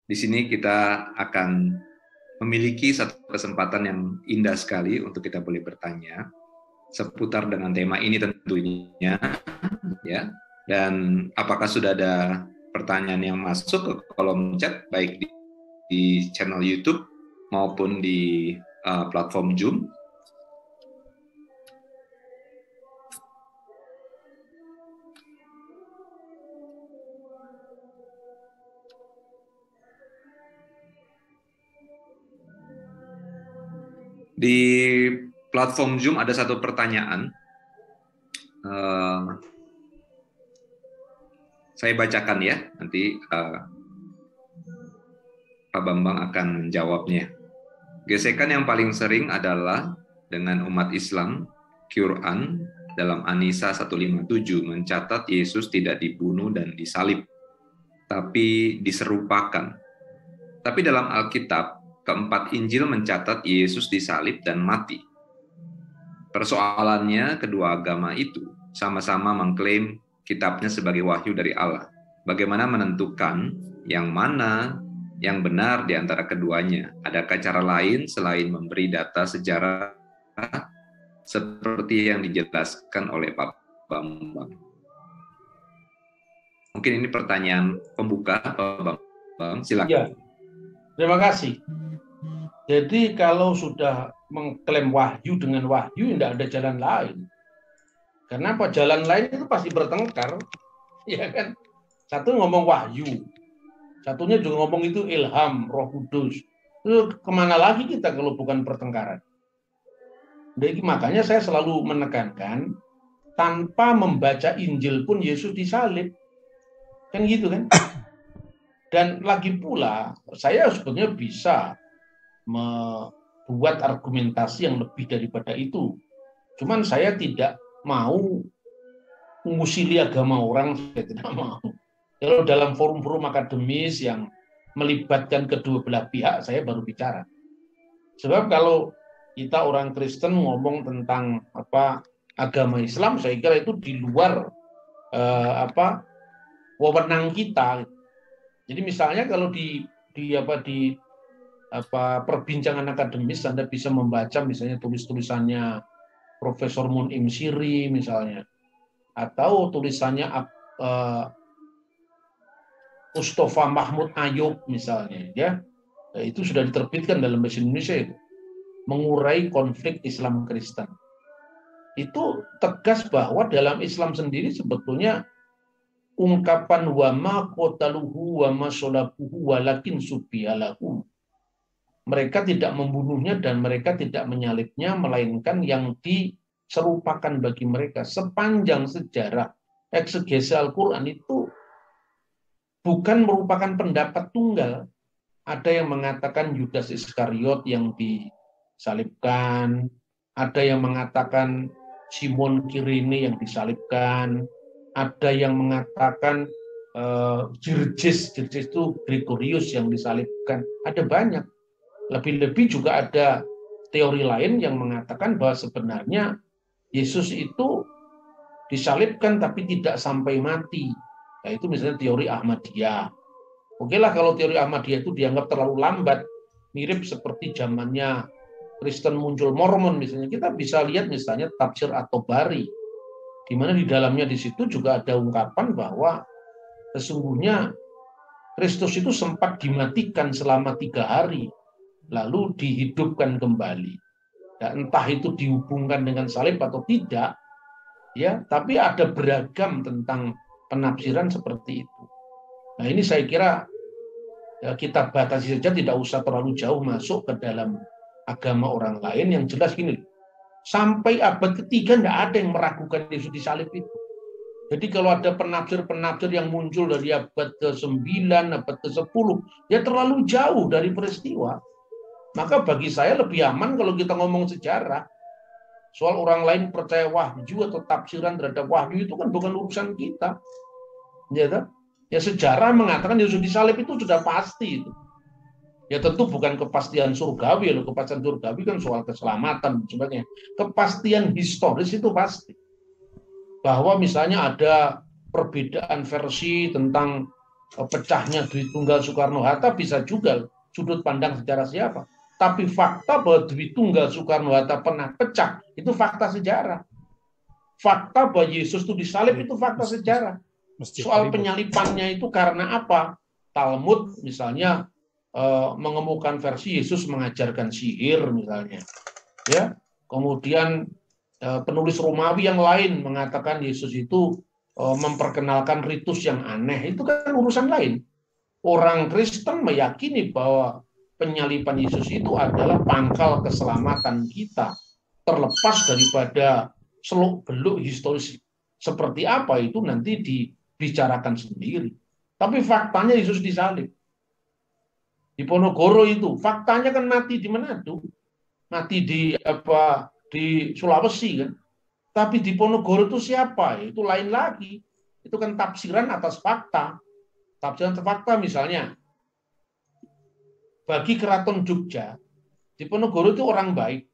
Di sini kita akan memiliki satu kesempatan yang indah sekali untuk kita boleh bertanya seputar dengan tema ini tentunya, ya. Dan apakah sudah ada pertanyaan yang masuk ke kolom chat baik di channel YouTube maupun di platform Zoom? Di platform Zoom ada satu pertanyaan. Saya bacakan ya, nanti Pak Bambang akan menjawabnya. Gesekan yang paling sering adalah dengan umat Islam. Quran dalam An-Nisa 157 mencatat Yesus tidak dibunuh dan disalib, tapi diserupakan. Tapi dalam Alkitab, keempat Injil mencatat Yesus disalib dan mati. Persoalannya, kedua agama itu sama-sama mengklaim kitabnya sebagai wahyu dari Allah. Bagaimana menentukan yang mana yang benar di antara keduanya? Adakah cara lain selain memberi data sejarah seperti yang dijelaskan oleh Pak Bambang? Mungkin ini pertanyaan pembuka, Pak Bambang, silakan. Ya, terima kasih. Jadi kalau sudah mengklaim wahyu dengan wahyu, tidak ada jalan lain. Karena apa? Jalan lain itu pasti bertengkar, ya kan? Satu ngomong wahyu, satunya juga ngomong itu ilham, Roh Kudus. Itu kemana lagi kita kalau bukan pertengkaran? Jadi makanya saya selalu menekankan, tanpa membaca Injil pun Yesus disalib, kan gitu kan? Dan lagi pula, saya sebetulnya bisa membuat argumentasi yang lebih daripada itu. Cuman saya tidak mau mengusili agama orang, saya tidak mau. Kalau dalam forum-forum akademis yang melibatkan kedua belah pihak, saya baru bicara. Sebab kalau kita orang Kristen ngomong tentang agama Islam, saya kira itu di luar wewenang kita. Jadi misalnya kalau di perbincangan akademis Anda bisa membaca misalnya tulis-tulisannya Profesor Mun'im Siri misalnya, atau tulisannya Mustafa Mahmud Ayub misalnya, ya, itu sudah diterbitkan dalam bahasa Indonesia itu, mengurai konflik Islam Kristen. Itu tegas bahwa dalam Islam sendiri sebetulnya ungkapan wa ma qataluhu wa ma salabuhu walakin subbihalahu. Mereka tidak membunuhnya dan mereka tidak menyalibnya, melainkan yang diserupakan bagi mereka. Sepanjang sejarah eksegesi Al-Quran itu bukan merupakan pendapat tunggal. Ada yang mengatakan Yudas Iskariot yang disalibkan, ada yang mengatakan Simon Kirene yang disalibkan, ada yang mengatakan Girjes itu Gregorius yang disalibkan, ada banyak. Lebih-lebih juga ada teori lain yang mengatakan bahwa sebenarnya Yesus itu disalibkan tapi tidak sampai mati. Yaitu misalnya teori Ahmadiyah. Oke lah kalau teori Ahmadiyah itu dianggap terlalu lambat, mirip seperti zamannya Kristen muncul Mormon misalnya. Kita bisa lihat misalnya tafsir At-Tabari, di mana di dalamnya di situ juga ada ungkapan bahwa sesungguhnya Kristus itu sempat dimatikan selama 3 hari. Lalu dihidupkan kembali. Ya, entah itu dihubungkan dengan salib atau tidak, ya, tapi ada beragam tentang penafsiran seperti itu. Nah, ini saya kira ya, kita batasi saja, tidak usah terlalu jauh masuk ke dalam agama orang lain. Yang jelas gini, sampai abad ketiga tidak ada yang meragukan Yesus disalib itu. Jadi kalau ada penafsir-penafsir yang muncul dari abad ke-9, abad ke-10, ya terlalu jauh dari peristiwa. Maka bagi saya lebih aman kalau kita ngomong sejarah. Soal orang lain percaya wahyu atau tafsiran terhadap wahyu itu kan bukan urusan kita. Ya sejarah mengatakan Yesus disalib itu sudah pasti itu. Ya tentu bukan kepastian surgawi, loh. Kepastian surgawi kan soal keselamatan dan sebagainya. Kepastian historis itu pasti. Bahwa misalnya ada perbedaan versi tentang pecahnya Dwi Tunggal Soekarno-Hatta bisa juga sudut pandang sejarah siapa. Tapi fakta bahwa Dwi Tunggal Soekarno-Hatta pernah pecah, itu fakta sejarah. Fakta bahwa Yesus itu disalib, itu fakta sejarah. Soal penyalipannya itu karena apa? Talmud misalnya mengemukakan versi Yesus mengajarkan sihir misalnya. Ya. Kemudian penulis Romawi yang lain mengatakan Yesus itu memperkenalkan ritus yang aneh, itu kan urusan lain. Orang Kristen meyakini bahwa penyalipan Yesus itu adalah pangkal keselamatan kita, terlepas daripada seluk-beluk historis seperti apa itu nanti dibicarakan sendiri. Tapi faktanya Yesus disalib. Di Ponorogo itu, faktanya kan mati di Manado, mati di Sulawesi kan. Tapi di Ponorogo itu siapa? Itu lain lagi. Itu kan tafsiran atas fakta. Tafsiran atas fakta misalnya, bagi Keraton Jogja, di Ponorogo itu orang baik,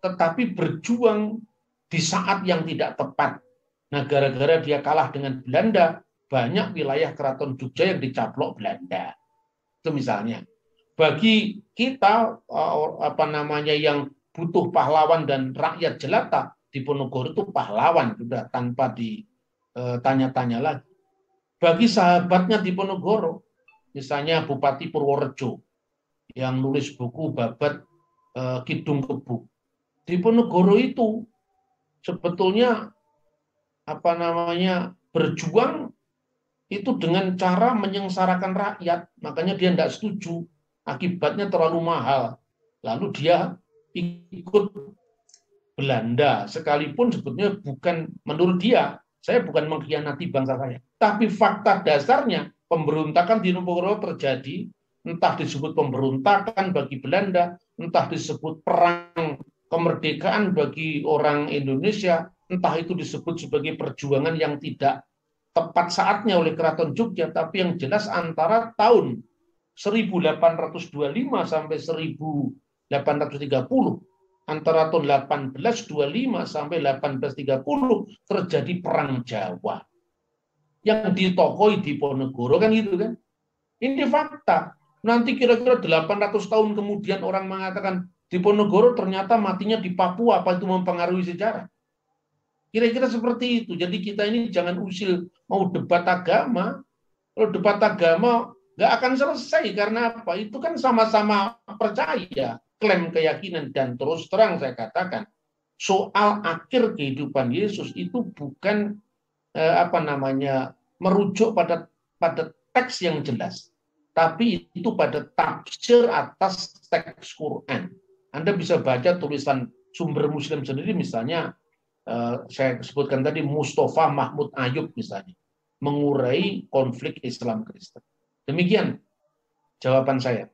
tetapi berjuang di saat yang tidak tepat. Nah, gara-gara dia kalah dengan Belanda, banyak wilayah Keraton Jogja yang dicaplok Belanda. Itu misalnya. Bagi kita, yang butuh pahlawan dan rakyat jelata, di Ponorogo itu pahlawan sudah tanpa ditanya-tanya lagi. Bagi sahabatnya di Ponorogo, misalnya Bupati Purworejo yang nulis buku babat Kidung Kebu, di Ponorogo itu sebetulnya berjuang itu dengan cara menyengsarakan rakyat, makanya dia tidak setuju, akibatnya terlalu mahal, lalu dia ikut Belanda, sekalipun sebetulnya bukan menurut dia, saya bukan mengkhianati bangsa saya. Tapi fakta dasarnya pemberontakan di Ponorogo terjadi, entah disebut pemberontakan bagi Belanda, entah disebut perang kemerdekaan bagi orang Indonesia, entah itu disebut sebagai perjuangan yang tidak tepat saatnya oleh Keraton Jogja, tapi yang jelas antara tahun 1825 sampai 1830, antara tahun 1825 sampai 1830 terjadi perang Jawa yang ditokoi di Ponorogo kan gitu kan. Ini fakta. Nanti kira-kira 800 tahun kemudian orang mengatakan di Ponorogo ternyata matinya di Papua, apa itu mempengaruhi sejarah? Kira-kira seperti itu. Jadi kita ini jangan usil mau debat agama. Kalau debat agama nggak akan selesai karena apa? Itu kan sama-sama percaya, klaim keyakinan, dan terus terang saya katakan soal akhir kehidupan Yesus itu bukan merujuk pada teks yang jelas, tapi itu pada tafsir atas teks Quran. Anda bisa baca tulisan sumber Muslim sendiri, misalnya saya sebutkan tadi Mustafa Mahmud Ayub misalnya, mengurai konflik Islam Kristen. Demikian jawaban saya.